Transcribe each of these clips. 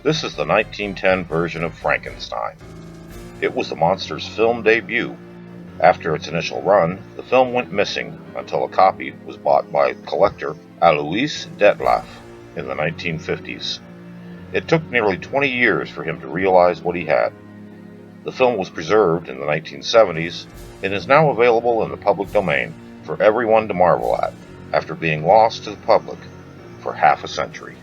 This is the 1910 version of Frankenstein. It was the monster's film debut. After its initial run, the film went missing until a copy was bought by collector Alois Detlef in the 1950s. It took nearly 20 years for him to realize what he had. The film was preserved in the 1970s and is now available in the public domain for everyone to marvel at, after being lost to the public for half a century.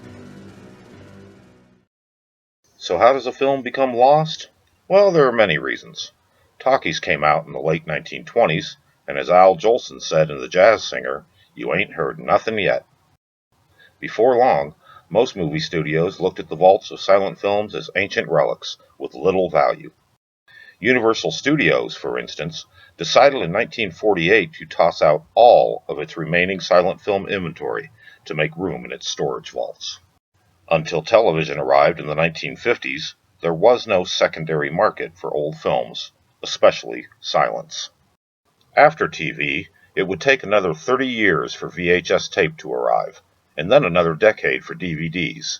So how does a film become lost? Well, there are many reasons. Talkies came out in the late 1920s, and as Al Jolson said in The Jazz Singer, you ain't heard nothing yet. Before long, most movie studios looked at the vaults of silent films as ancient relics with little value. Universal Studios, for instance, decided in 1948 to toss out all of its remaining silent film inventory to make room in its storage vaults. Until television arrived in the 1950s, there was no secondary market for old films, especially silents. After TV, it would take another 30 years for VHS tape to arrive, and then another decade for DVDs.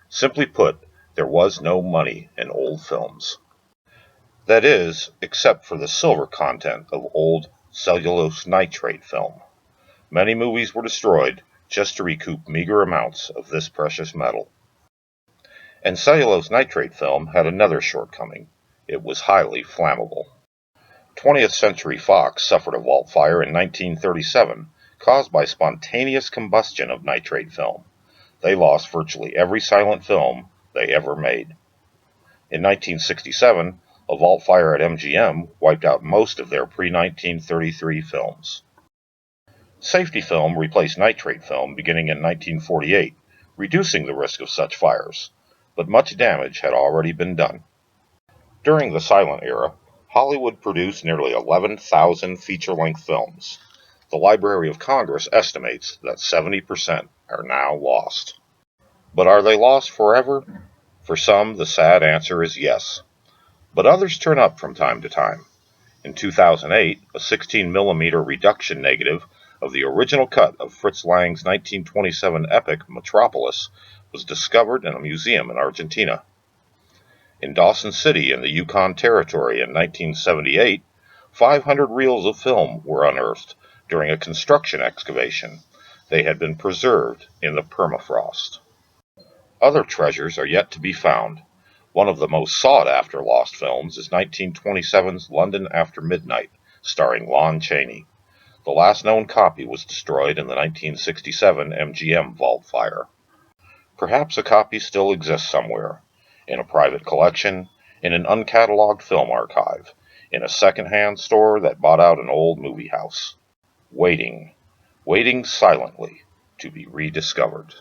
Simply put, there was no money in old films. That is, except for the silver content of old cellulose nitrate film. Many movies were destroyed just to recoup meager amounts of this precious metal. And cellulose nitrate film had another shortcoming. It was highly flammable. 20th Century Fox suffered a vault fire in 1937 caused by spontaneous combustion of nitrate film. They lost virtually every silent film they ever made. In 1967, a vault fire at MGM wiped out most of their pre-1933 films. Safety film replaced nitrate film beginning in 1948, reducing the risk of such fires, but much damage had already been done. During the silent era, Hollywood produced nearly 11,000 feature-length films. The Library of Congress estimates that 70% are now lost. But are they lost forever? For some, the sad answer is yes. But others turn up from time to time. In 2008, a 16mm reduction negative of the original cut of Fritz Lang's 1927 epic Metropolis was discovered in a museum in Argentina. In Dawson City in the Yukon Territory in 1978, 500 reels of film were unearthed during a construction excavation. They had been preserved in the permafrost. Other treasures are yet to be found. One of the most sought-after lost films is 1927's London After Midnight, starring Lon Chaney. The last known copy was destroyed in the 1967 MGM vault fire. Perhaps a copy still exists somewhere, in a private collection, in an uncatalogued film archive, in a second-hand store that bought out an old movie house, waiting silently to be rediscovered.